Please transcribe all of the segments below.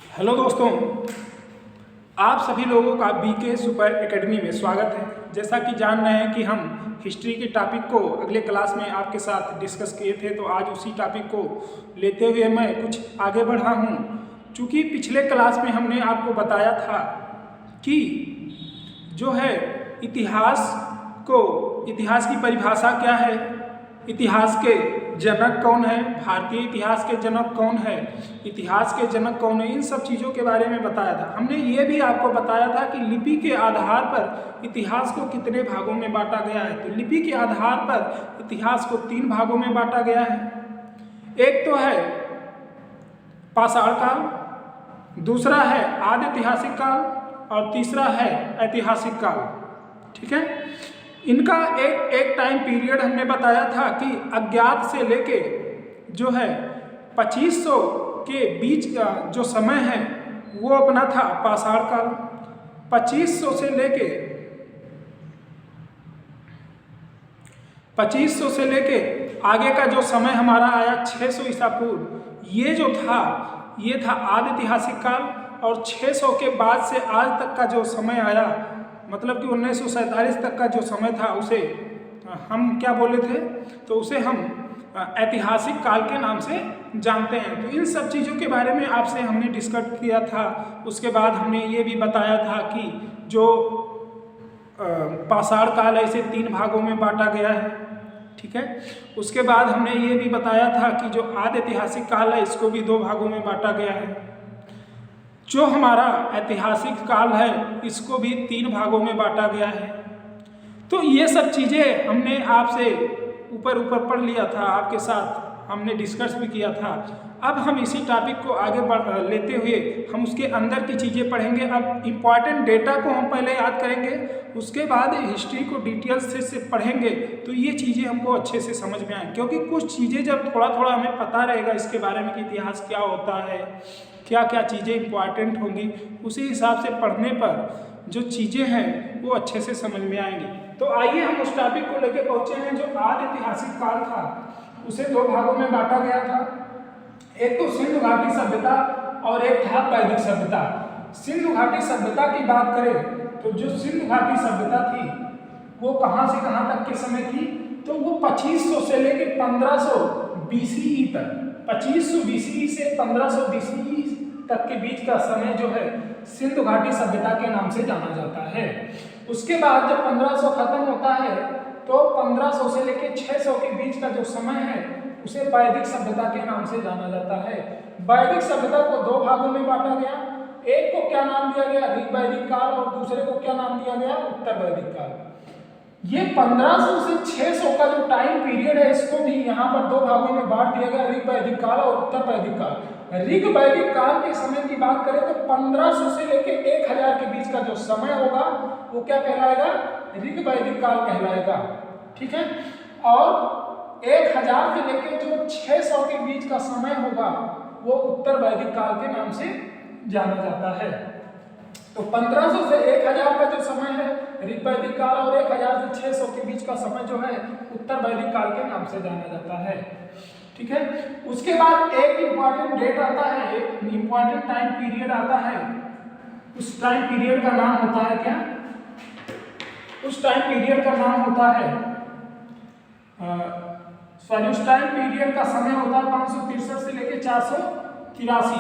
Hello दोस्तों, आप सभी लोगों का बीके सुपर एकेडमी में स्वागत है। जैसा कि जान रहे हैं कि हम हिस्ट्री के टॉपिक को अगले क्लास में आपके साथ डिस्कस किए थे, तो आज उसी टॉपिक को लेते हुए मैं कुछ आगे बढ़ा हूँ। चूँकि पिछले क्लास में हमने आपको बताया था कि जो है इतिहास की परिभाषा क्या है, इतिहास के जनक कौन है, भारतीय इतिहास के जनक कौन है, इतिहास के जनक कौन है, इन सब चीज़ों के बारे में बताया था। हमने ये भी आपको बताया था कि लिपि के आधार पर इतिहास को कितने भागों में बांटा गया है। तो लिपि के आधार पर इतिहास को 3 भागों में बांटा गया है। एक तो है पाषाण काल, दूसरा है आदि ऐतिहासिक काल और तीसरा है ऐतिहासिक काल। ठीक है, इनका एक टाइम पीरियड हमने बताया था कि अज्ञात से लेके जो है 2500 के बीच का जो समय है वो अपना था पाषाण काल। 2500 से लेके आगे का जो समय हमारा आया 600 ईसा पूर्व, ये जो था ये था आदि ऐतिहासिक काल। और 600 के बाद से आज तक का जो समय आया, मतलब कि 1947 तक का जो समय था, उसे हम क्या बोले थे, तो उसे हम ऐतिहासिक काल के नाम से जानते हैं। तो इन सब चीज़ों के बारे में आपसे हमने डिस्कस किया था। उसके बाद हमने ये भी बताया था कि जो पाषाण काल है इसे 3 भागों में बांटा गया है। ठीक है, उसके बाद हमने ये भी बताया था कि जो आदि ऐतिहासिक काल है इसको भी 2 भागों में बांटा गया है। जो हमारा ऐतिहासिक काल है इसको भी 3 भागों में बांटा गया है। तो ये सब चीज़ें हमने आपसे ऊपर पढ़ लिया था, आपके साथ हमने डिस्कस भी किया था। अब हम इसी टॉपिक को आगे लेते हुए हम उसके अंदर की चीज़ें पढ़ेंगे। अब इम्पॉर्टेंट डेटा को हम पहले याद करेंगे, उसके बाद हिस्ट्री को डिटेल्स से पढ़ेंगे, तो ये चीज़ें हमको अच्छे से समझ में आए। क्योंकि कुछ चीज़ें जब थोड़ा हमें पता रहेगा इसके बारे में कि इतिहास क्या होता है, क्या क्या चीज़ें इम्पॉर्टेंट होंगी, उसी हिसाब से पढ़ने पर जो चीज़ें हैं वो अच्छे से समझ में आएंगी। तो आइए हम उस टॉपिक को लेके पहुँचे हैं। जो आदि ऐतिहासिक काल था उसे 2 भागों में बांटा गया था। एक तो सिंधु घाटी सभ्यता और एक था वैदिक सभ्यता। सिंधु घाटी सभ्यता की बात करें तो जो सिंधु घाटी सभ्यता थी वो कहाँ से कहाँ तक के समय थी, तो वो 2500 से लेकर 1500 BCE तक, 2500 BCE से 1500 BCE तक के बीच का समय जो है सिंधु घाटी सभ्यता के नाम से जाना जाता है। उसके बाद जब 1500 खत्म होता है तो 1500 से लेकर 600 के बीच का जो समय है उसे वैदिक सभ्यता के नाम से जाना जाता है। वैदिक सभ्यता को 2 भागों में बांटा गया। एक को क्या नाम दिया गया, ऋग वैदिक काल, और दूसरे को क्या नाम दिया गया, उत्तर वैदिक काल। ये 1500 से 600 का जो टाइम पीरियड है इसको भी यहाँ पर 2 भागों में बांट दिया गया, ऋग वैदिक काल और उत्तर वैदिक काल। ऋग वैदिक काल के समय की बात करें तो 1500 से लेकर 1000 के बीच का जो समय होगा वो क्या कहलाएगा, ऋग वैदिक काल कहलाएगा। ठीक है, और 1000 से लेकर जो 600 के बीच का समय होगा वो उत्तर वैदिक काल के नाम से जाना जाता है। तो 1500 से 1000 का जो समय है ऋग वैदिक काल, और 1000 से 600 के बीच का समय जो है उत्तर वैदिक काल के नाम से जाना जाता है। ठीक है, उसके बाद एक इम्पॉर्टेंट डेट आता है, एक इम्पॉर्टेंट टाइम पीरियड आता है। उस टाइम पीरियड का नाम होता है क्या, उस टाइम पीरियड का नाम होता है उस टाइम पीरियड का समय होता है 563 से लेकर 483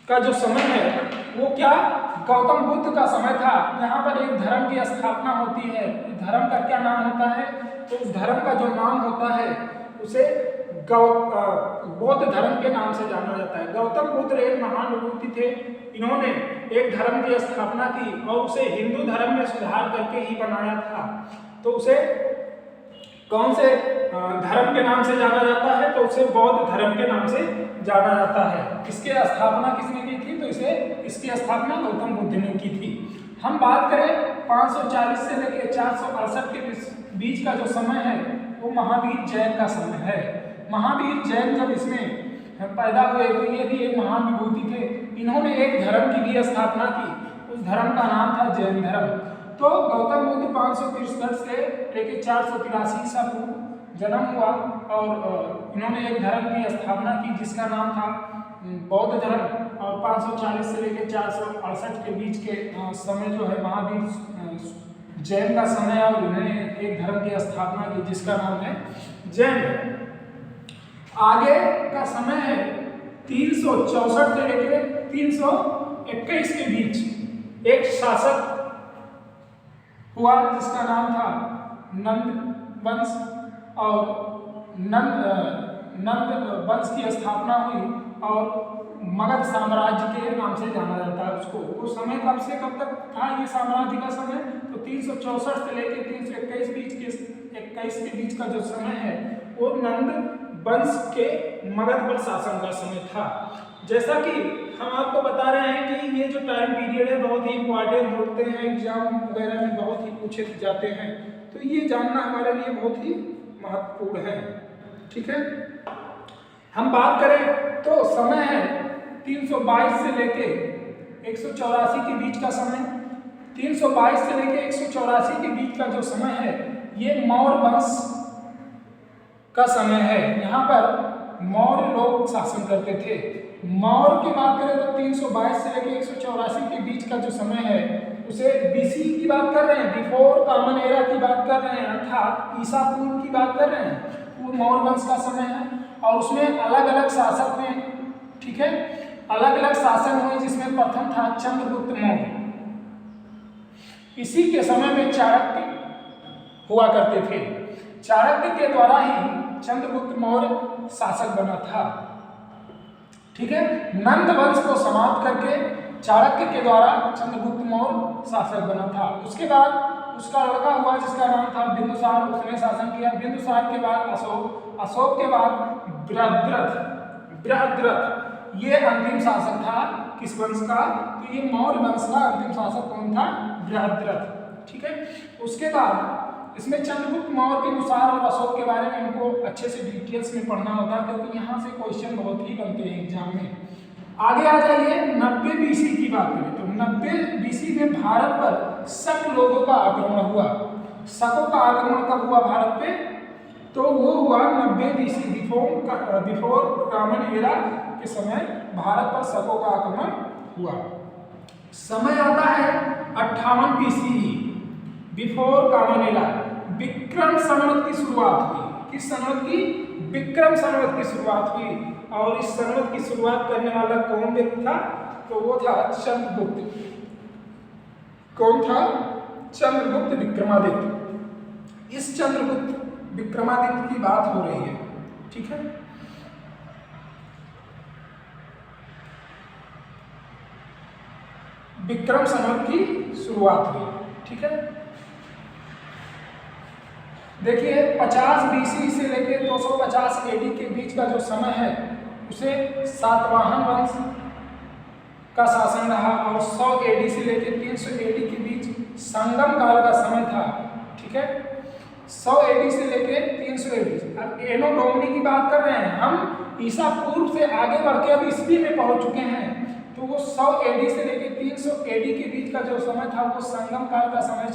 का जो समय है वो क्या, गौतम बुद्ध का समय था। यहाँ पर एक धर्म की स्थापना होती है। धर्म का क्या नाम होता है, तो उस धर्म का जो नाम होता है उसे बौद्ध धर्म के नाम से जाना जाता है। गौतम बुद्ध एक महान व्यक्ति थे। इन्होंने एक धर्म की स्थापना की और उसे हिंदू धर्म में सुधार करके ही बनाया था। तो उसे कौन से धर्म के नाम से जाना जाता है, तो उसे बौद्ध धर्म के नाम से जाना जाता है। इसकी स्थापना किसने की थी, तो इसकी स्थापना गौतम बुद्ध ने की थी। हम बात करें 540 से लेकर 468 के बीच का जो समय है वो महावीर जैन का समय है। महावीर जैन जब इसमें पैदा हुए तो ये भी एक महान विभूति थे। इन्होंने एक धर्म की भी स्थापना की, उस धर्म का नाम था जैन धर्म। तो गौतम बुद्ध 563 से लेकर 483 ईसा पूर्व जन्म हुआ और इन्होंने एक धर्म की स्थापना की जिसका नाम था बौद्ध धर्म, और 540 से लेकर 468 के बीच के समय जो है महावीर जैन का समय है, और इन्होंने एक धर्म की स्थापना की जिसका नाम है जैन। आगे का समय है 364 से लेकर 321 के बीच एक शासक हुआ जिसका नाम था नंद वंश, और नंद वंश की स्थापना हुई और मगध साम्राज्य के नाम से जाना जाता है उसको। वो समय कब से कब तक था ये साम्राज्य का समय? तो 364 से लेकर 321 के बीच का जो समय है वो नंद वंश के मगध पर शासन का समय था। जैसा कि हम आपको बता रहे हैं कि ये जो टाइम पीरियड है बहुत ही इंपॉर्टेंट होते हैं, एग्जाम वगैरह में बहुत ही पूछे जाते हैं, तो ये जानना हमारे लिए बहुत ही महत्वपूर्ण है। ठीक है, हम बात करें तो समय है 322 से लेके 184 के बीच का समय। 322 से लेके 184 के बीच का जो समय है ये मौर्य वंश का समय है। यहाँ पर मौर्य लोग शासन करते थे। मौर्य की बात करें तो 322 से लेकर 184 के बीच का जो समय है उसे बीसी की बात कर रहे हैं, बिफोर कॉमन एरा की बात कर रहे हैं, अर्थात ईसा पूर्व की बात कर रहे हैं। वो मौर्य वंश का समय है और उसमें अलग अलग शासक हुए। ठीक है, अलग अलग शासन हुए जिसमें प्रथम था चंद्रगुप्त मौर्य। इसी के समय में चाणक्य हुआ करते थे। चाणक्य के द्वारा ही चंद्रगुप्त मौर्य शासक बना था। ठीक है, नंद वंश को समाप्त करके चाणक्य के द्वारा चंद्रगुप्त मौर्य शासक बना था। उसके बाद उसका लड़का हुआ जिसका नाम था बिंदुसार, उसने शासन किया। बिंदुसार के बाद अशोक, अशोक के बाद बृहद्रथ ये अंतिम शासक था किस वंश का? तो ये मौर्य वंश का अंतिम शासक कौन था? बृहद्रथ। ठीक है, उसके बाद इसमें चंद्रगुप्त मौर्य, बिंदुसार और अशोक के बारे में हमको अच्छे से डिटेल्स में पढ़ना होता है क्योंकि यहाँ से क्वेश्चन बहुत ही बनते हैं एग्जाम में। आगे आ जाइए 90 BC की बात करें तो 90 BC में भारत पर शक लोगों का आक्रमण हुआ। शकों का आक्रमण कब हुआ भारत पे? तो वो हुआ 90 BC बिफोर कॉमन एरा के समय भारत पर शकों का आक्रमण हुआ। समय आता है 58 BCE before common era. Vikram Samvat की शुरुआत हुई। किस संवत की? विक्रम संवत की शुरुआत हुई। और इस संवत की शुरुआत करने वाला कौन व्यक्ति था? तो वो था चंद्रगुप्त। कौन था? चंद्रगुप्त विक्रमादित्य। इस चंद्रगुप्त विक्रमादित्य की बात हो रही है। ठीक है, विक्रम संवत की शुरुआत हुई। ठीक है, देखिए 50 BC से लेकर 250 AD के बीच का जो समय है उसे सातवाहन वंश का शासन रहा और 100 AD से लेकर 300 AD के बीच संगम काल का समय था। ठीक है, 100 AD से लेकर 300 AD। अब एनो डोमिनी की बात कर रहे हैं हम, ईसा पूर्व से आगे बढ़ के अब ईस्वी में पहुंच चुके हैं। तो वो 100 AD से लेकर 300 AD के बीच का जो समय था वो संगम काल का समय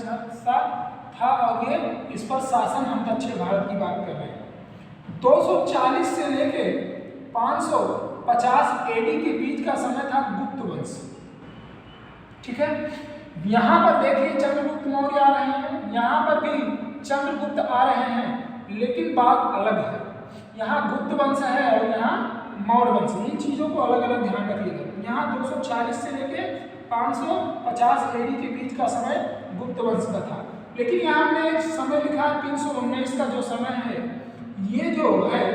था और ये इस पर शासन हम दक्षिण भारत की बात कर रहे हैं। 240 से लेके 550 AD के बीच का समय था गुप्त वंश। ठीक है, यहाँ पर देखिए चंद्रगुप्त मौर्य आ रहे हैं, यहाँ पर भी चंद्रगुप्त आ रहे हैं, लेकिन बात अलग है। यहाँ गुप्त वंश है और यहाँ मौर्य वंश। इन चीजों को अलग अलग ध्यान रखिएगा। यहाँ 240 से लेके 550 AD के बीच का समय गुप्त वंश का था, लेकिन यहाँ हमने एक समय लिखा 319 का जो समय है, ये जो है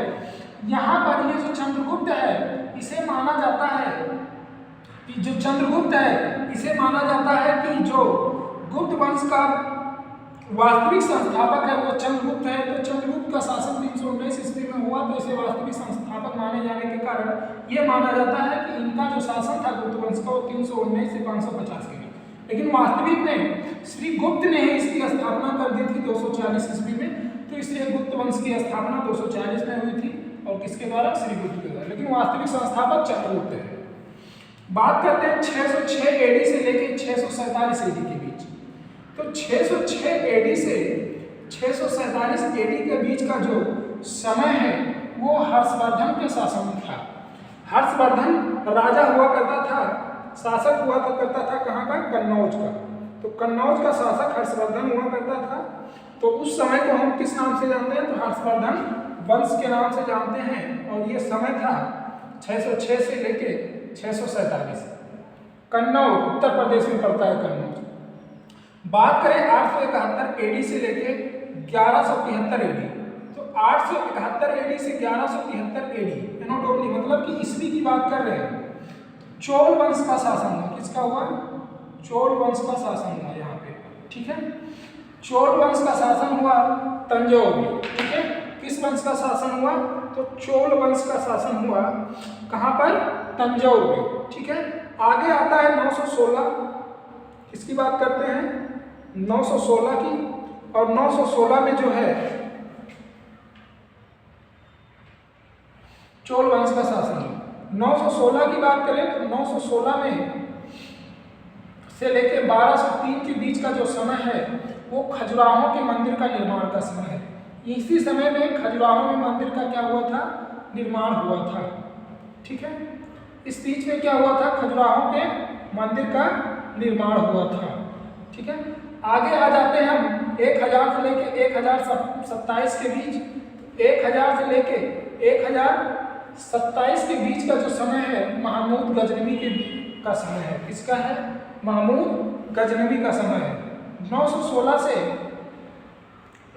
यहाँ पर ये जो चंद्रगुप्त है इसे माना जाता है कि जो चंद्रगुप्त है इसे माना जाता है कि जो गुप्त वंश का वास्तविक संस्थापक है वो चंद्रगुप्त है। तो चंद्रगुप्त का शासन 319 ईस्वी में हुआ, तो इसे वास्तविक संस्थापक माने जाने के कारण ये माना जाता है कि इनका जो शासन था गुप्त वंश का वो 319 से 550 के बीच। लेकिन वास्तविक में श्री गुप्त ने इसकी स्थापना कर दी थी 240 ईस्वी में, तो इसलिए गुप्त वंश की स्थापना 240 में हुई थी और किसके द्वारा? श्री गुप्त के द्वारा। लेकिन वास्तविक संस्थापक चंद्रगुप्त है। बात करते हैं 606 AD से लेकर 647 AD के बीच। तो 606 AD से 647 AD के बीच का जो समय है वो हर्षवर्धन के शासन में था। हर्षवर्धन राजा हुआ करता था, शासक हुआ करता था कहाँ का? कन्नौज का। तो कन्नौज का शासक हर्षवर्धन हुआ करता था। तो उस समय को हम किस नाम से जानते हैं? तो हर्षवर्धन वंश के नाम से जानते हैं। और ये समय था 606 से लेके 647। कन्नौज उत्तर प्रदेश में पड़ता है कन्नौज। बात करें 871 एडी से लेके 1173 एडी, तो 871 एडी से 1173 एडी एनोडोबली मतलब कि ईस्वी की बात कर रहे हैं। चोल वंश का शासन हुआ। किसका हुआ? चोल वंश का शासन हुआ यहाँ पे, ठीक है। चोल वंश का शासन हुआ तंजौर में, ठीक है। किस वंश का शासन हुआ? तो चोल वंश का शासन हुआ कहाँ पर? तंजौर में, ठीक है। आगे आता है 916। किसकी बात करते हैं? 916 की। और 916 में जो है चोल वंश का शासन हुआ। 916 की बात करें तो 916 में से लेके 1203 के बीच का जो समय है वो खजुराहो के मंदिर का निर्माण का समय है। इसी समय में खजुराहो में मंदिर का क्या हुआ था? निर्माण हुआ था, ठीक है। इस बीच में क्या हुआ था? खजुराहो के मंदिर का निर्माण हुआ था, ठीक है। आगे आ जाते हैं हम 1000 से लेके 1027 के बीच। 1000 से लेके 1027 के बीच का जो समय है महमूद गजनवी का समय है। किसका है? महमूद गजनवी का समय है। 916 से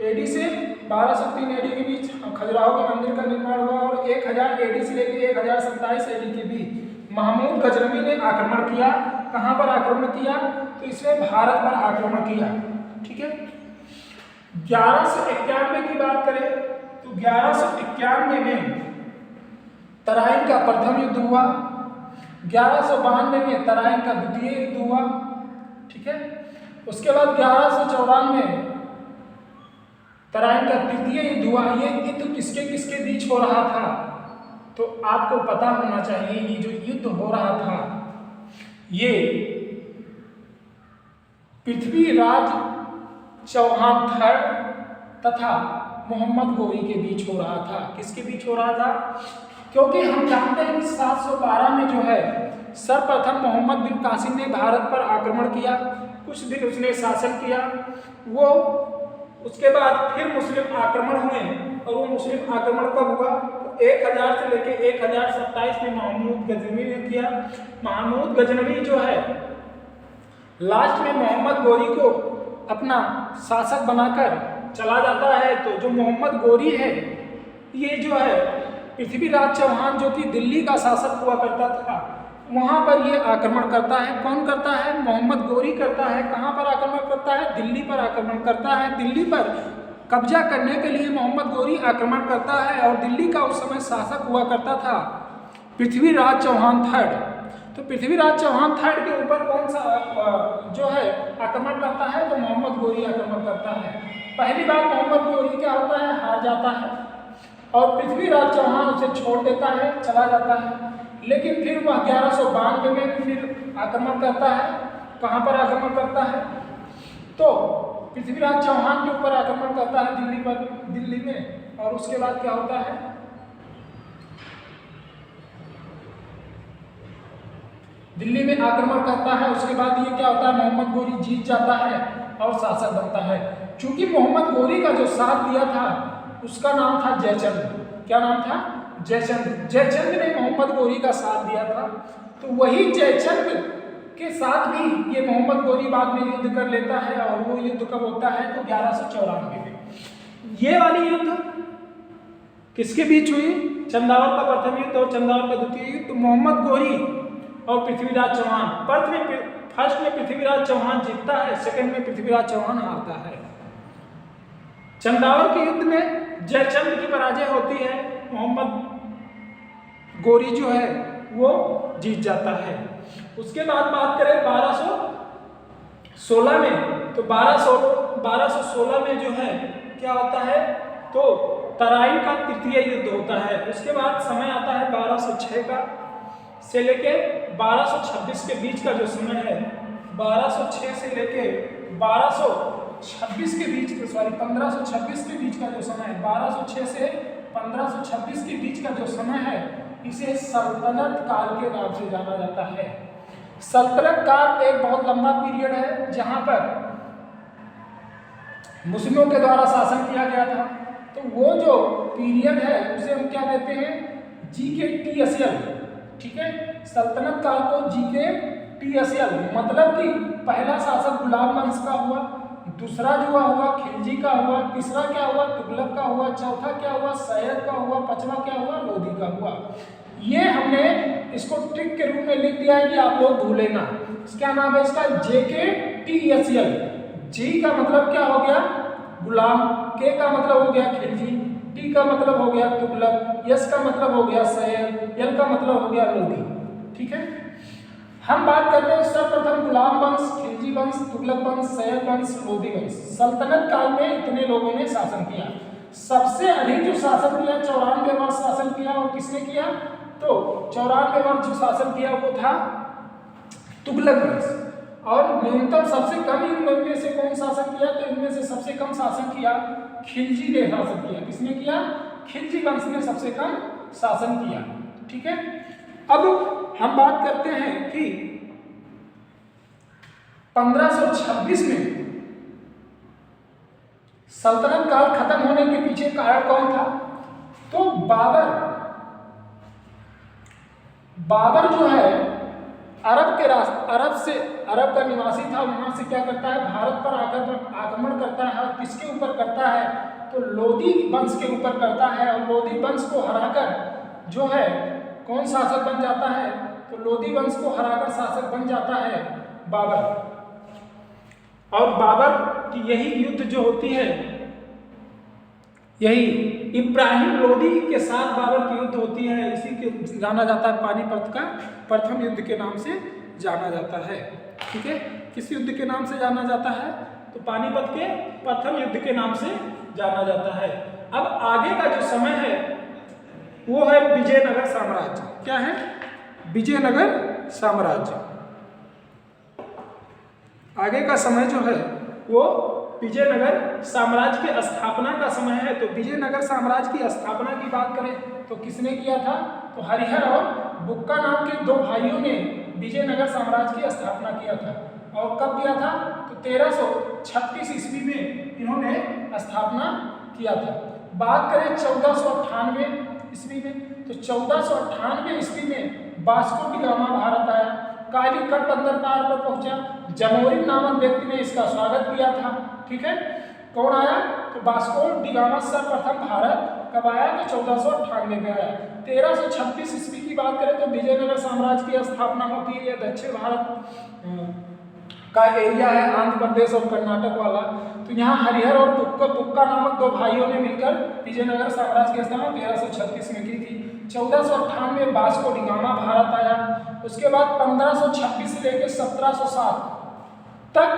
एडी से 1203 एडी के बीच खजुराहो के मंदिर का निर्माण हुआ। और 1000 एडी से लेकर 1027 एडी के बीच महमूद गजनवी ने आक्रमण किया। कहाँ पर आक्रमण किया? तो इसने भारत पर आक्रमण किया, ठीक है। 1191 की बात करें तो 1191 में तराइन का प्रथम युद्ध हुआ। 1192 में तराइन का द्वितीय युद्ध हुआ, ठीक है। उसके बाद 1194 में तराइन का तृतीय युद्ध हुआ। ये युद्ध किसके किसके बीच हो रहा था? तो आपको पता होना चाहिए ये जो युद्ध हो रहा था ये पृथ्वीराज चौहान थर्ड तथा मोहम्मद गोरी के बीच हो रहा था। किसके बीच हो रहा था? क्योंकि हम जानते हैं कि 712 में जो है सर्वप्रथम मोहम्मद बिन कासिम ने भारत पर आक्रमण किया। कुछ दिन उसने शासन किया। वो उसके बाद फिर मुस्लिम आक्रमण हुए। और वो मुस्लिम आक्रमण कब हुआ? 1000 से लेके 1027 में महमूद गजनवी ने किया। महमूद गजनवी जो है लास्ट में मोहम्मद गोरी को अपना शासक बनाकर चला जाता है। तो जो मोहम्मद गोरी है ये जो है पृथ्वीराज चौहान जो कि दिल्ली का शासक हुआ करता था वहाँ पर ये आक्रमण करता है। कौन करता है? मोहम्मद गोरी करता है। कहाँ पर आक्रमण करता है? दिल्ली पर आक्रमण करता है। दिल्ली पर कब्जा करने के लिए मोहम्मद गोरी आक्रमण करता है। और दिल्ली का उस समय शासक हुआ करता था पृथ्वीराज चौहान थर्ड। तो पृथ्वीराज चौहान थर्ड के ऊपर कौन सा जो है आक्रमण करता है? तो मोहम्मद गोरी आक्रमण करता है। पहली बार मोहम्मद गोरी क्या होता है? हार जाता है। और पृथ्वीराज चौहान उसे छोड़ देता है, चला जाता है। लेकिन फिर वह 1192 में फिर आक्रमण करता है। कहाँ पर आक्रमण करता है? तो पृथ्वीराज चौहान के ऊपर आक्रमण करता है दिल्ली पर, दिल्ली में। और उसके बाद क्या होता है? दिल्ली में आक्रमण करता है। उसके बाद ये क्या होता है? मोहम्मद गोरी जीत जाता है और शासक बनता है। चूंकि मोहम्मद गोरी का जो साथ दिया था उसका नाम था जयचंद। क्या नाम था? जयचंद। जयचंद ने मोहम्मद गोरी का साथ दिया था। तो वही जयचंद के साथ भी ये मोहम्मद गोरी बाद में युद्ध कर लेता है। और वो युद्ध कब होता है? तो 1194 में। ये वाली युद्ध किसके बीच हुई? चंदावत का प्रथम युद्ध और चंदावत का द्वितीय युद्ध मोहम्मद गोरी और पृथ्वीराज चौहान। फर्स्ट में पृथ्वीराज चौहान जीतता है, सेकंड में पृथ्वीराज चौहान हारता है। चंदावत के युद्ध में जयचंद की पराजय होती है। मोहम्मद गोरी जो है वो जीत जाता है। उसके बाद बात करें 1216 में, तो 1216 में जो है क्या होता है? तो तराइन का तृतीय युद्ध होता है। उसके बाद समय आता है 1206 का से लेके 1226 के बीच का जो समय है 1206 से लेके 1226 के बीच 1526 के बीच का जो समय है 1206 से 1526 के बीच का जो समय है इसे सल्तनत काल के नाम से जाना जाता है। सल्तनत काल एक बहुत लंबा पीरियड है जहां पर मुस्लिमों के द्वारा शासन किया गया था। तो वो जो पीरियड है उसे हम क्या कहते हैं, GKTSL, ठीक है। सल्तनत काल को GKTSL मतलब कि पहला शासक गुलाम वंश का हुआ, दूसरा जो हुआ खिलजी का हुआ, तीसरा क्या हुआ तुगलक का हुआ, चौथा क्या हुआ सैयद का हुआ, पांचवा क्या हुआ लोधी का हुआ। ये हमने इसको ट्रिक के रूप में लिख दिया है कि आप लोग भूले ना। क्या नाम है इसका, JKTSL। जी का मतलब क्या हो गया गुलाम, के का मतलब हो गया खिलजी, टी का मतलब हो गया तुगलक, यस का मतलब हो गया सैयद, यल का मतलब हो गया लोधी, ठीक है। हम बात करते हैं सर्वप्रथम गुलाम वंश, खिलजी वंश, तुगलक वंश, सैयद वंश, लोधी वंश। सल्तनत काल में इतने लोगों ने शासन किया। सबसे अधिक जो शासन किया 94 वर्ष शासन किया, और किसने किया, तो 94 वर्ष जो शासन किया वो था तुगलक वंश। और न्यूनतम सबसे कम इनमें से कौन शासन किया, तो इनमें से सबसे कम शासन किया खिलजी ने शासन किया। किसने किया, खिलजी वंश ने सबसे कम शासन किया, ठीक है। अब हम बात करते हैं कि 1526 में सल्तनत काल खत्म होने के पीछे कारण कौन था, तो बाबर जो है अरब का निवासी था। वहां से क्या करता है, भारत पर आकर आक्रमण करता है। और किसके ऊपर करता है, तो लोधी वंश के ऊपर करता है। और लोधी वंश को हराकर जो है कौन शासक बन जाता है, तो लोधी वंश को हराकर शासक बन जाता है बाबर। और बाबर की यही युद्ध जो होती है, यही इब्राहिम लोधी के साथ बाबर की युद्ध होती है। इसी के जाना जाता है पानीपत का प्रथम युद्ध के नाम से जाना जाता है, ठीक है। किस युद्ध के नाम से जाना जाता है, तो पानीपत के प्रथम युद्ध के नाम से जाना जाता है। अब आगे का जो समय है वो है विजयनगर साम्राज्य। क्या है, विजयनगर साम्राज्य। आगे का समय जो है वो विजयनगर साम्राज्य की स्थापना का समय है। तो विजयनगर साम्राज्य की स्थापना की बात करें तो किसने किया था, तो हरिहर और बुक्का नाम के दो भाइयों ने विजयनगर साम्राज्य की स्थापना किया था। और कब किया था, तो 1336 ईस्वी में इन्होंने स्थापना किया था। बात करें 1498 ईस्वी में, तो 1498 ईस्वी में वास्को डी गामा भारत आया, कालीकट बंदर पार पर पहुंचा। जमोरिन नामक व्यक्ति ने इसका स्वागत किया था, ठीक है। कौन आया, तो वास्को डी गामा सर्वप्रथम भारत कब आया, तो 1498 में आया। 1326 ईस्वी की बात करें तो विजयनगर साम्राज्य की स्थापना होती है। दक्षिण भारत का एरिया है, आंध्र प्रदेश और कर्नाटक वाला। तो यहाँ हरिहर और बुक्का नामक दो भाइयों ने मिलकर विजयनगर साम्राज्य की स्थापना 1336 में की थी। 1498 में वास्को डी गामा भारत आया। उसके बाद 1526 से लेकर 1707 तक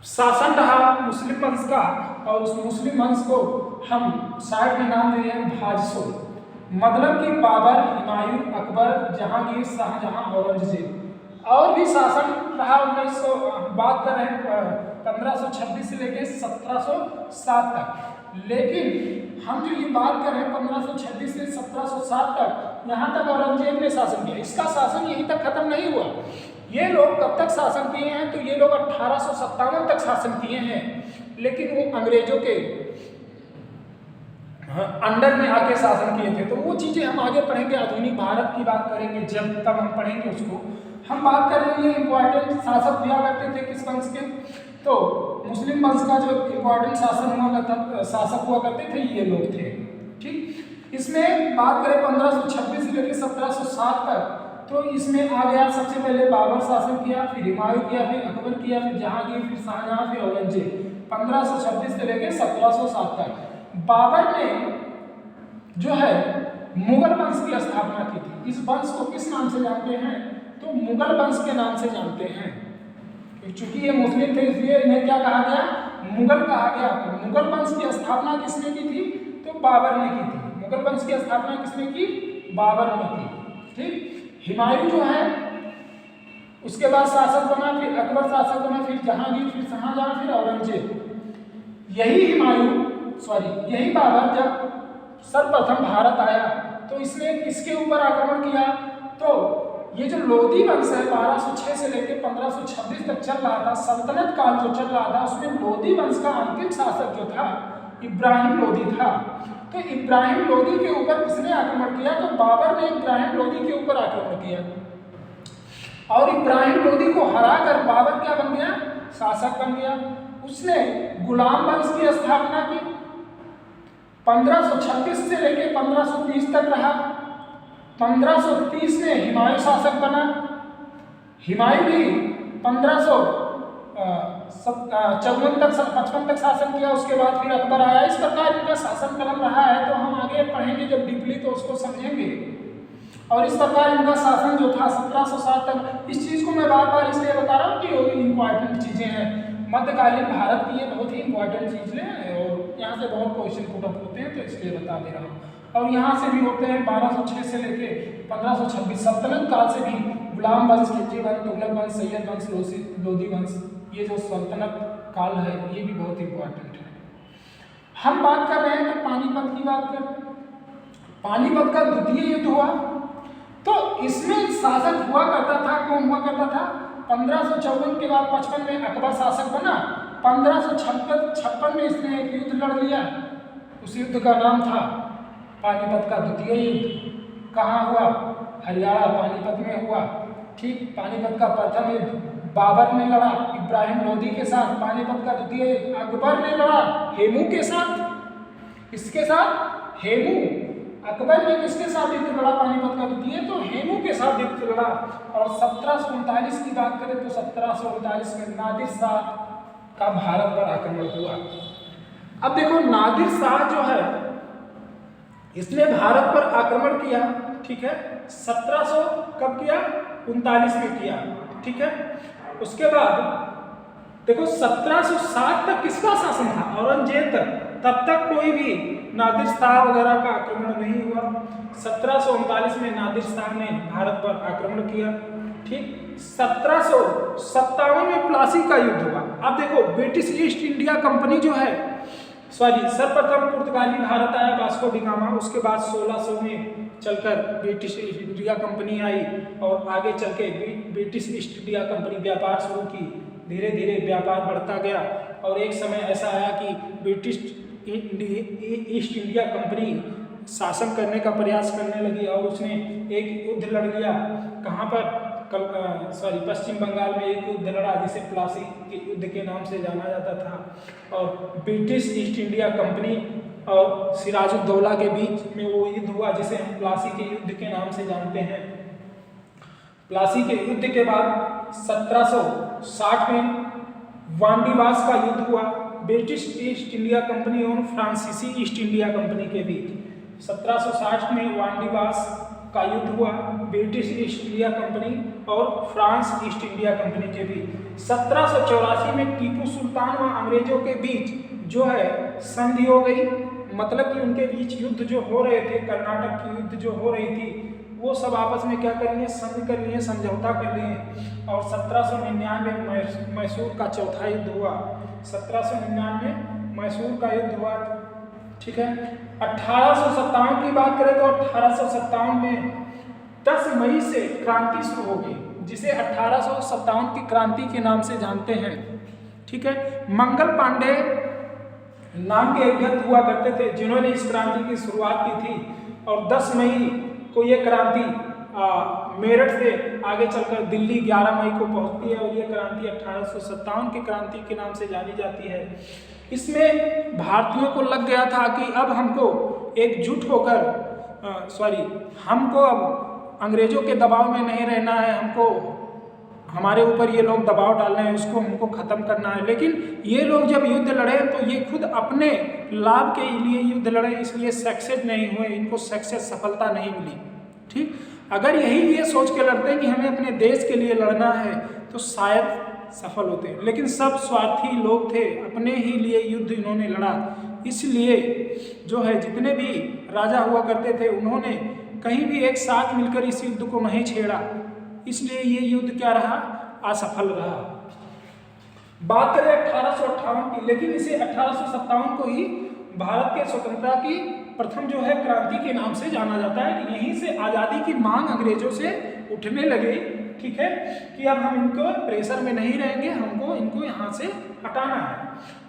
शासन रहा मुस्लिम वंश का। और उस मुस्लिम वंश को हम साइड में नाम दे रहे हैं भाजसो, मतलब कि बाबर, हुमायूं, अकबर, जहांगीर, शाहजहां, औरंगजेब। और भी शासन रहा 1900, बात कर रहे हैं 1526 से लेकर 1707 तक। लेकिन हम जो ये बात कर रहे हैं 1526 से 1707 तक, यहाँ तक औरंगजेब ने शासन किया। इसका शासन यहीं तक खत्म नहीं हुआ। ये लोग कब तक शासन किए हैं, तो ये लोग 1857 तक शासन किए हैं। लेकिन वो अंग्रेजों के अंडर में आके शासन किए थे। तो वो चीज़ें हम आगे पढ़ेंगे, आधुनिक भारत की बात करेंगे जब, तब हम पढ़ेंगे उसको। हम बात कर रहे हैं ये इंपॉर्टेंट शासक हुआ करते थे किस वंश के, तो मुस्लिम वंश का जो इंपॉर्टेंट शासक हुआ करते थे ये लोग थे, ठीक। इसमें बात करें 1526 से लेकर 1707 तक, तो इसमें आ गया सबसे पहले बाबर शासन किया, फिर हुमायूं किया, फिर अकबर किया, फिर जहांगीर, फिर शाहजहां, फिर औरंगजेब। 1526 से लेकर 1707 तक बाबर ने जो है मुगल वंश की स्थापना की थी। इस वंश को किस नाम से जानते हैं, तो मुगल वंश के नाम से जानते हैं। चूंकि ये मुस्लिम थे इसलिए इन्हें क्या कहा गया, मुगल कहा गया। तो मुगल वंश की स्थापना किसने की थी, तो बाबर ने की थी। मुगल वंश की स्थापना किसने की, बाबर ने की, ठीक। हुमायूं जो है उसके बाद शासक बना, फिर अकबर शासक बना, फिर जहांगीर, फिर शाहजहां, फिर औरंगजेब। यही हुमायूं यही बाबर जब सर्वप्रथम भारत आया तो इसने किसके ऊपर आक्रमण किया? तो ये जो लोधी वंश है 1206 से लेकर 1526 तक चल रहा था, सल्तनत काल जो चल रहा था, उसमें लोधी वंश का अंतिम शासक जो था इब्राहिम लोधी था। तो इब्राहिम लोधी के ऊपर किसने आक्रमण किया? तो बाबर ने इब्राहिम लोधी के ऊपर आक्रमण किया और इब्राहिम लोधी को हराकर बाबर क्या बन गया? शासक बन गया। उसने गुलाम वंश की स्थापना की, 1526 से लेकर 1530 तक रहा। 1530 में हुमायूं शासक बना। हुमायूं भी 1554 तक 55 तक शासन किया। उसके बाद फिर अकबर आया। इस प्रकार इनका शासन क्रम रहा है। तो हम आगे पढ़ेंगे जब डीपली तो उसको समझेंगे। और इस प्रकार इनका शासन जो था 1760 तक। इस चीज़ को मैं बार बार इसलिए बता रहा हूँ कि वो इम्पॉर्टेंट चीज़ें हैं। मध्यकालीन भारत की ये बहुत ही इंपॉर्टेंट चीज़ें हैं और यहाँ से बहुत क्वेश्चन पुटअप होते हैं, तो इसलिए बता दे रहा हूँ। और यहाँ से भी होते हैं 1206 से लेके 1526 सल्तनत काल से भी गुलाम वंश, खिलजी वंश, तुगलक वंश, सैयद वंश, लोधी वंश, ये जो सल्तनत काल है ये भी बहुत इंपॉर्टेंट है। हम बात कर रहे हैं तो पानीपत की बात कर। पानीपत का द्वितीय युद्ध हुआ तो इसमें शासक हुआ करता था, कौन हुआ करता था? 1554 के बाद 55 में अकबर शासक बना। 1556 में इसने एक युद्ध लड़ लिया। उस युद्ध का नाम था पानीपत का द्वितीय युद्ध। कहाँ हुआ? हरियाणा पानीपत में हुआ। ठीक, पानीपत का प्रथम युद्ध बाबर ने लड़ा इब्राहिम लोधी के साथ। पानीपत का द्वितीय युद्ध अकबर ने लड़ा हेमू के साथ। इसके साथ हेमू। अकबर ने किसके साथ युद्ध लड़ा पानीपत का द्वितीय? तो हेमू के साथ युद्ध लड़ा। और 1739 की बात करें तो 1739 में नादिर शाह का भारत पर आक्रमण हुआ। अब देखो नादिर शाह जो है इसने भारत पर आक्रमण किया, ठीक है, 1700 कब किया? 39 में किया, ठीक है। उसके बाद देखो 1760 तक किसका शासन था? औरंगजेब तक। तब तक कोई भी नादिर शाह वगैरह का आक्रमण नहीं हुआ। 1739 में नादिर शाह ने भारत पर आक्रमण किया, ठीक। 1757 में प्लासी का युद्ध हुआ। अब देखो ब्रिटिश ईस्ट इंडिया कंपनी जो है सर्वप्रथम पुर्तगाली भारत आया वास्को डी गामा। उसके बाद 1600 में चलकर ब्रिटिश ईस्ट इंडिया कंपनी आई और आगे चल के ब्रिटिश ईस्ट इंडिया कंपनी व्यापार शुरू की। धीरे धीरे व्यापार बढ़ता गया और एक समय ऐसा आया कि ब्रिटिश ईस्ट इंडिया कंपनी शासन करने का प्रयास करने लगी और उसने एक युद्ध लड़ लिया। कहाँ पर? पश्चिम बंगाल में एक युद्ध लड़ा जिसे प्लासी के युद्ध के नाम से जाना जाता था। और ब्रिटिश ईस्ट इंडिया कंपनी और सिराजुद्दौला के बीच में वो युद्ध हुआ जिसे हम प्लासी के युद्ध के नाम से जानते हैं। प्लासी के युद्ध के बाद 1760 में वांडीवास का युद्ध हुआ ब्रिटिश ईस्ट इंडिया कंपनी और फ्रांसीसी ईस्ट इंडिया कंपनी के बीच। 1760 में वांडीवास का युद्ध हुआ ब्रिटिश ईस्ट इंडिया कंपनी और फ्रांस ईस्ट इंडिया कंपनी के बीच। 1784 में टीपू सुल्तान व अंग्रेजों के बीच जो है संधि हो गई। मतलब कि उनके बीच युद्ध जो हो रहे थे, कर्नाटक की युद्ध जो हो रही थी, वो सब आपस में क्या कर लिए? संधि कर लिए, समझौता कर लिए। और 1799 में मैसूर का चौथा युद्ध हुआ। 1799 मैसूर का युद्ध हुआ, ठीक है। 1857 की बात करें तो 1857 में 10 मई से क्रांति शुरू हो गई जिसे 1857 की क्रांति के नाम से जानते हैं, ठीक है। मंगल पांडे नाम के एक व्यक्ति हुआ करते थे जिन्होंने इस क्रांति की शुरुआत की थी और 10 मई को ये क्रांति मेरठ से आगे चलकर दिल्ली 11 मई को पहुंचती है और ये क्रांति 1857 की क्रांति के नाम से जानी जाती है। इसमें भारतीयों को लग गया था कि अब हमको एकजुट होकर हमको अब अंग्रेजों के दबाव में नहीं रहना है, हमको हमारे ऊपर ये लोग दबाव डाल रहे हैं, उसको हमको ख़त्म करना है। लेकिन ये लोग जब युद्ध लड़े तो ये खुद अपने लाभ के लिए युद्ध लड़े, इसलिए सक्सेस नहीं हुए, इनको सक्सेस सफलता नहीं मिली, ठीक। अगर यही ये सोच के लड़ते हैं कि हमें अपने देश के लिए लड़ना है तो शायद सफल होते, लेकिन सब स्वार्थी लोग थे, अपने ही लिए युद्ध इन्होंने लड़ा। इसलिए जो है जितने भी राजा हुआ करते थे उन्होंने कहीं भी एक साथ मिलकर इस युद्ध को नहीं छेड़ा, इसलिए ये युद्ध क्या रहा? असफल रहा। बात करें 1858 की, लेकिन इसे 1857 को ही भारत के स्वतंत्रता की प्रथम जो है क्रांति के नाम से जाना जाता है। कि यहीं से आज़ादी की मांग अंग्रेजों से उठने लगी, ठीक है, कि अब हम इनको प्रेशर में नहीं रहेंगे, हमको इनको यहाँ से हटाना है।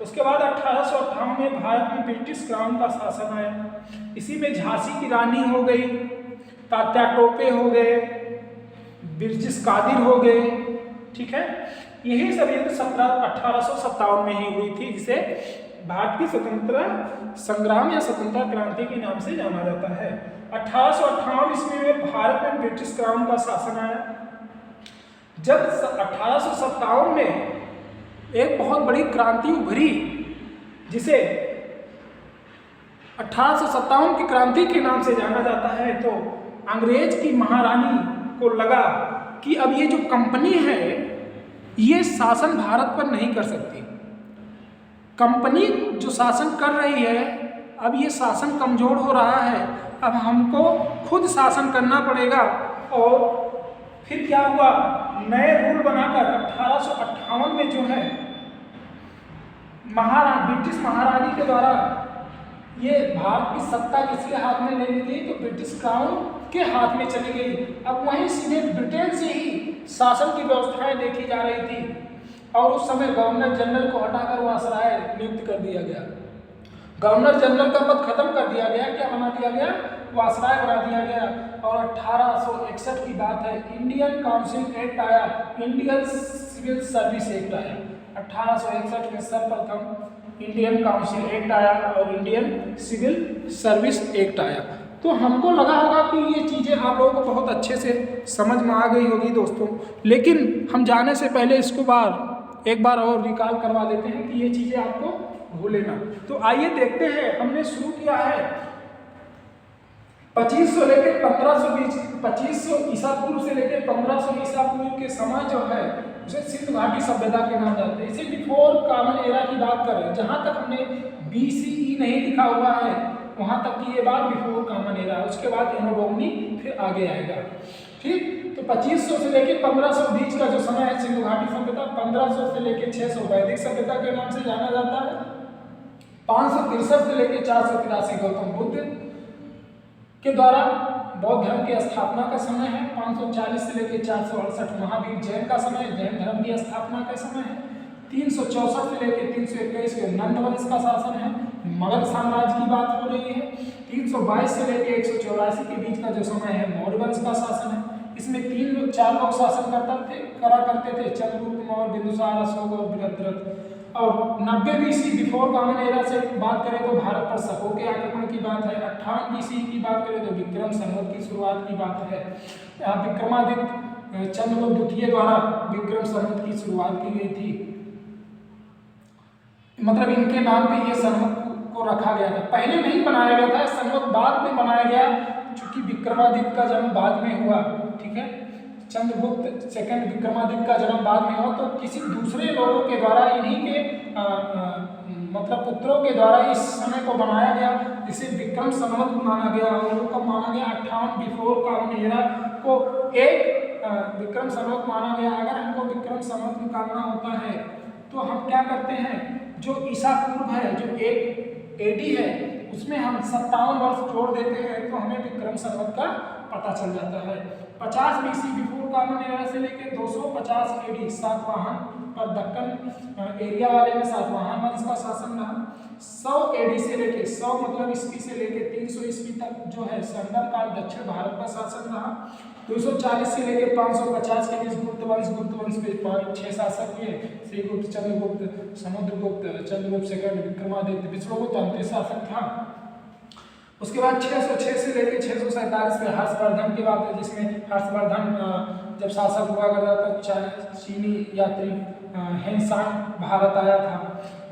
उसके बाद 1858 में भारत में ब्रिटिश क्राउन का शासन आया। इसी में झांसी की रानी हो गई, तात्या टोपे हो गए, ब्रिटिश कादिर हो गए, ठीक है। यही सब युद्ध 1857 में ही हुई थी, जिसे भारत की स्वतंत्रता संग्राम या स्वतंत्रता क्रांति के नाम से जाना जाता है। 1858 ईस्वी में भारत में ब्रिटिश क्राउन का शासन आया। जब 1857 में एक बहुत बड़ी क्रांति उभरी, जिसे 1857 की क्रांति के नाम से जाना जाता है, तो अंग्रेज की महारानी को लगा कि अब ये जो कंपनी है ये शासन भारत पर नहीं कर सकती। कंपनी जो शासन कर रही है, अब ये शासन कमजोर हो रहा है, अब हमको खुद शासन करना पड़ेगा। और फिर क्या हुआ, नए रूल बनाकर 1858 में जो है ब्रिटिश महारानी के द्वारा ये भारत की सत्ता किसके हाथ में ले ली गई, तो ब्रिटिश क्राउन के हाथ में चली गई। अब वहीं सीधे ब्रिटेन से ही शासन की व्यवस्थाएं देखी जा रही थी। और उस समय गवर्नर जनरल को हटाकर वायसराय नियुक्त कर दिया गया। गवर्नर जनरल का पद खत्म कर दिया गया, क्या बना दिया गया, वायसराय बना दिया गया। और 1861 की बात है, इंडियन काउंसिल एक्ट आया, इंडियन सिविल सर्विस एक्ट आया। 1861 में सर्वप्रथम इंडियन काउंसिल एक्ट आया और इंडियन सिविल सर्विस एक्ट आया। तो हमको लगा होगा कि ये चीज़ें आप लोगों को बहुत अच्छे से समझ में आ गई होगी दोस्तों, लेकिन हम जाने से पहले इसको एक बार और रिकॉल करवा देते हैं कि ये चीज़ें आपको भूले ना। तो आइए देखते हैं, हमने शुरू किया है 2500 लेकर 1500 बीच, 2500 ईसा पूर्व से लेकर 1500 ईसा पूर्व के समय जो है उसे सिंधु घाटी सभ्यता के नाम जानते हैं। इसे बिफोर कॉमन एरा की बात करें, जहाँ तक हमने BCE नहीं लिखा हुआ है वहाँ तक की ये बात बिफोर कॉमन एरा है। उसके बाद एनो डोमिनी फिर आगे आएगा, ठीक। तो 2500 से लेकर 1500 बीच का जो समय है सिंधु घाटी सभ्यता, 1500 से लेकर 600 वैदिक सभ्यता के नाम से जाना जाता है। 563 से लेकर 483 गौतम बुद्ध के द्वारा बौद्ध धर्म की स्थापना का समय है। 540 से लेकर 468 महावीर जैन का समय, जैन धर्म की स्थापना का समय है। 364 से लेकर 321 के नंद वंश का शासन है, मगध साम्राज्य की बात हो रही है। 322 से लेकर 184 के बीच का जो समय है मौर्य वंश का शासन है। इसमें 4 लोग शासन करा करते थे, चंद्रगुप्त मौर्य, बिंदुसार, अशोक और बृहद्रथ। और 90 BC बिफोर कॉमन एरा से बात करें तो भारत पर शकों के आक्रमण की बात है। 58 BC की बात करें तो विक्रम संवत की शुरुआत की बात है। विक्रमादित्य चंद्रगुप्त द्वितीय द्वारा विक्रम संवत की शुरुआत की गई थी, मतलब इनके नाम पे ये संवत को रखा गया था। पहले नहीं बनाया गया था, संवत बाद में बनाया गया, चूंकि विक्रमादित्य का जन्म बाद में हुआ, ठीक है। चंद्रगुप्त सेकंड विक्रमादित्य का जन्म बाद में हुआ, तो किसी दूसरे लोगों के द्वारा इन्हीं के मतलब पुत्रों के द्वारा इस समय को बनाया गया, इसे विक्रम संवत माना गया। और कब माना गया, 58 बिफोर कॉमन एरा को एक विक्रम संवत माना गया। अगर हमको विक्रम संवत निकालना होता है तो हम क्या करते हैं, जो ईसा पूर्व है, जो एक AD है, उसमें हम 57 वर्ष जोड़ देते हैं तो हमें विक्रम संवत का पता चल जाता है। 50 BC बिफोर कॉमन एरा से लेकर 250 AD सातवाहन पर दक्कन एरिया वाले में सातवाहन वंश का शासन रहा। 100 AD से लेकर 100 मतलब ईस्वी से लेकर 300 ईस्वी तक जो है संगम काल दक्षिण भारत का शासन रहा। 240 से लेकर 550 के बीच गुप्त वंश पे 5-6 शासक हुए, श्रीगुप्त, चंद्रगुप्त, समुद्रगुप्त, चंद्रगुप्त सेकंड, विक्रमादित्य, विष्णुगुप्त अंतिम शासक था। उसके बाद 606 से लेकर 647 में हर्षवर्धन की बात है, जिसमें हर्षवर्धन जब शासक हुआ करता तब चीनी यात्री हेनसांग भारत आया था।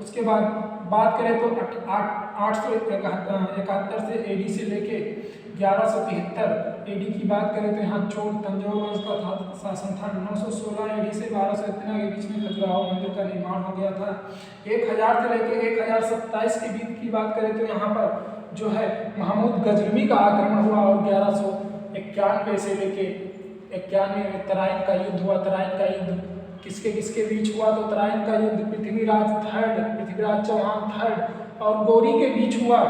उसके बाद बात करें तो 871 से AD से लेके 1173 AD की बात करें तो यहाँ चोल तंजौर वंश का शासन था। 916 AD से 1213 के बीच में खजुराहो मंदिर का निर्माण हो गया था। 1000 से लेके 1027 के बीच की बात करें तो यहाँ पर जो है महमूद गजनवी का आक्रमण हुआ और 1191 से लेके 91 में तराइन का युद्ध हुआ। तराइन का युद्ध किसके बीच हुआ, तो तराइन का युद्ध पृथ्वीराज चौहान थर्ड और गौरी के बीच हुआ,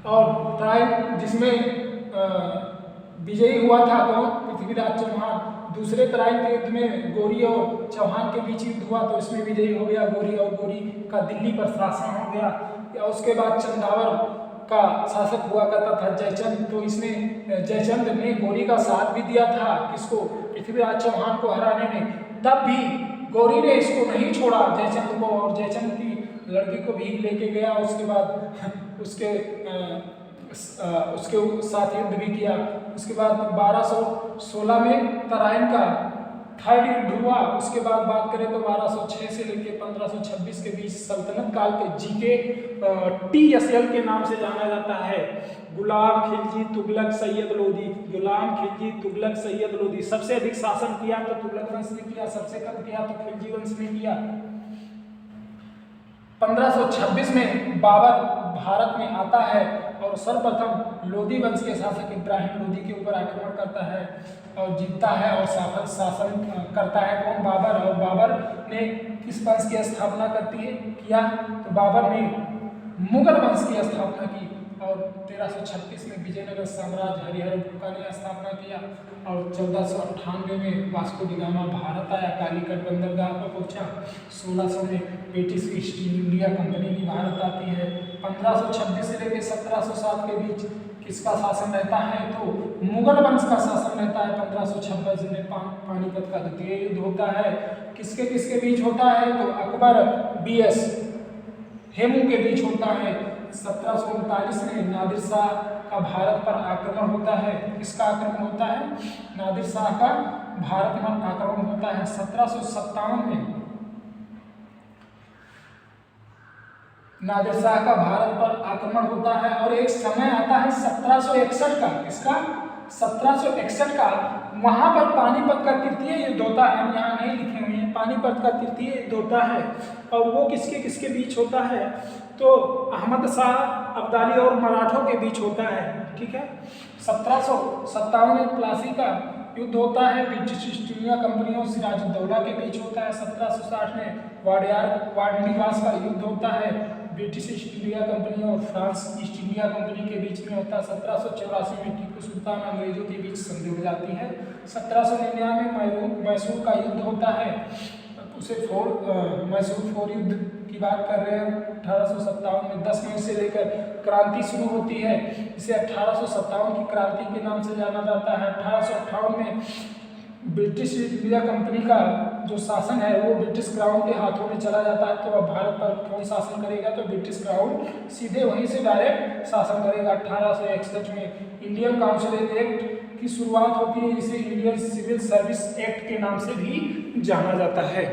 और तराइन जिसमें विजयी हुआ था कौन? पृथ्वीराज चौहान। दूसरे तराइन के युद्ध में गौरी और चौहान के बीच युद्ध हुआ तो इसमें विजयी हो गया गौरी, और गौरी का दिल्ली पर शासन हो गया। या उसके बाद चंदावर का शासक हुआ करता था जयचंद, तो इसने जयचंद ने गौरी का साथ भी दिया था, किसको? पृथ्वीराज चौहान को हराने में। तब भी गौरी ने इसको नहीं छोड़ा जयचंद को, और जयचंद की लड़की को भी लेके गया। उसके बाद उसके साथ युद्ध भी किया। उसके बाद 1216 में तराइन का थर्ड युद्ध हुआ। उसके बाद बात करें तो 1206 से लेकर 1526 के बीच सल्तनत काल के जीके TSL के नाम से जाना जाता है। गुलाम खिलजी तुगलक सैयद लोदी। गुलाम खिलजी तुगलक सैयद लोदी। सबसे अधिक शासन किया तो तुगलक वंश ने किया, सबसे कम किया तो खिलजी वंश ने किया। 1526 में बाबर भारत में आता है और सर्वप्रथम लोदी वंश के शासक इब्राहिम लोदी के ऊपर आक्रमण करता है और जीतता है और सफल शासन करता है कौन? बाबर। और बाबर ने किस वंश की स्थापना किया? तो बाबर ने मुगल वंश की स्थापना की, और 1336 में विजयनगर साम्राज्य हरिहरपुर ने स्थापना किया, और 1498 में वास्को डी गामा भारत आया, कालीकट बंदरगाह पर पहुंचा। 1600 में ब्रिटिश ईस्ट इंडिया कंपनी भी भारत आती है। 1526 से लेकर 1707 के बीच किसका शासन रहता है? तो मुगल वंश का शासन रहता है। 1526 में पानीपत का द्वितीय युद्ध होता है। किसके किसके बीच होता है? तो अकबर BS हेमू के बीच होता है। 1739 में नादिर शाह का भारत पर आक्रमण होता है। किसका आक्रमण होता है? नादिर शाह का भारत पर आक्रमण होता है। 1757 में नादिर शाह का भारत पर आक्रमण होता है, और एक समय आता है 1761 का। किसका? 1761 का। वहां पर पानीपत का तृतीय युद्ध होता है। हम यहाँ नहीं लिखे हुए हैं। पानीपत का तृतीय युद्ध होता है, और वो किसके किसके बीच होता है? तो अहमद शाह अब्दाली और मराठों के बीच होता है। ठीक है। 1757 में प्लासी का युद्ध होता है, ब्रिटिश ईस्ट इंडिया कंपनी और सिराजुद्दौला के बीच होता है। 1760 में वार्डनिवास का युद्ध होता है, ब्रिटिश ईस्ट इंडिया कंपनी और फ्रांस ईस्ट इंडिया कंपनी के बीच में होता है। 1784 में टीपू सुल्तान अंग्रेजों के बीच संधि हो जाती है। 1799 में मैसूर का युद्ध होता है, उसे मैसूर फोर युद्ध की बात कर रहे हैं। 1857 में 10 मई से लेकर क्रांति शुरू होती है, इसे 1857 की क्रांति के नाम से जाना जाता है। 1858 में ब्रिटिश इंडिया कंपनी का जो शासन है वो ब्रिटिश क्राउन के हाथों में चला जाता है। तो अब भारत पर कौन शासन करेगा? तो ब्रिटिश क्राउन सीधे वहीं से डायरेक्ट शासन करेगा। 1861 में इंडियन काउंसिल एक्ट की शुरुआत होती है, जिसे इंडियन सिविल सर्विस एक्ट के नाम से भी जाना जाता है।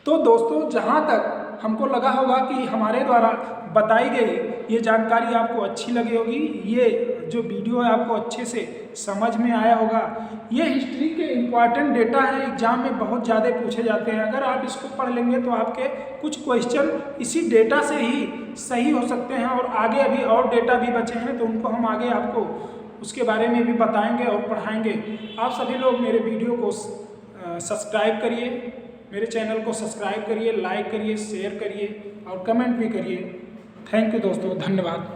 तो दोस्तों, जहाँ तक हमको लगा होगा कि हमारे द्वारा बताई गई ये जानकारी आपको अच्छी लगी होगी, ये जो वीडियो है आपको अच्छे से समझ में आया होगा। ये हिस्ट्री के इम्पॉर्टेंट डेटा है, एग्जाम में बहुत ज़्यादा पूछे जाते हैं। अगर आप इसको पढ़ लेंगे तो आपके कुछ क्वेश्चन इसी डेटा से ही सही हो सकते हैं, और आगे अभी और डेटा भी बचे हैं तो उनको हम आगे आपको उसके बारे में भी बताएंगे और पढ़ाएंगे। आप सभी लोग मेरे वीडियो को सब्सक्राइब करिए, मेरे चैनल को सब्सक्राइब करिए, लाइक करिए, शेयर करिए और कमेंट भी करिए। थैंक यू दोस्तों, धन्यवाद।